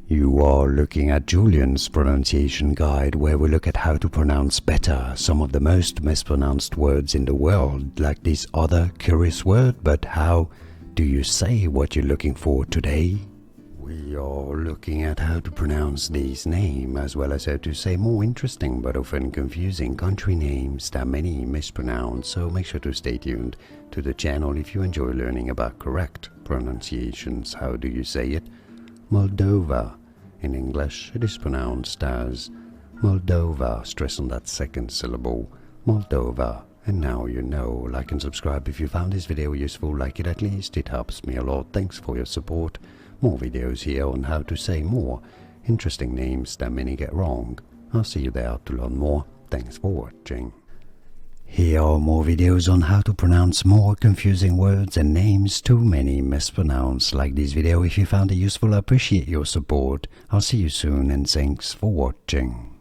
You are looking at Julian's pronunciation guide, where we look at how to pronounce better some of the most mispronounced words in the world, like this other curious word. But how do you say what you're looking for today? We are looking at how to pronounce these names, as well as how to say more interesting but often confusing country names that many mispronounce, so make sure to stay tuned to the channel if you enjoy learning about correct pronunciations. How do you say it? Moldova. In English, it is pronounced as Moldova. Stress on that second syllable, Moldova. And now you know. Like and subscribe if you found this video useful. Like it at least, it helps me a lot. Thanks for your support. More videos here on how to say more interesting names that many get wrong. I'll see you there to learn more. Thanks for watching. Here are more videos on how to pronounce more confusing words and names too many mispronounce. Like this video if you found it useful. I appreciate your support. I'll see you soon and thanks for watching.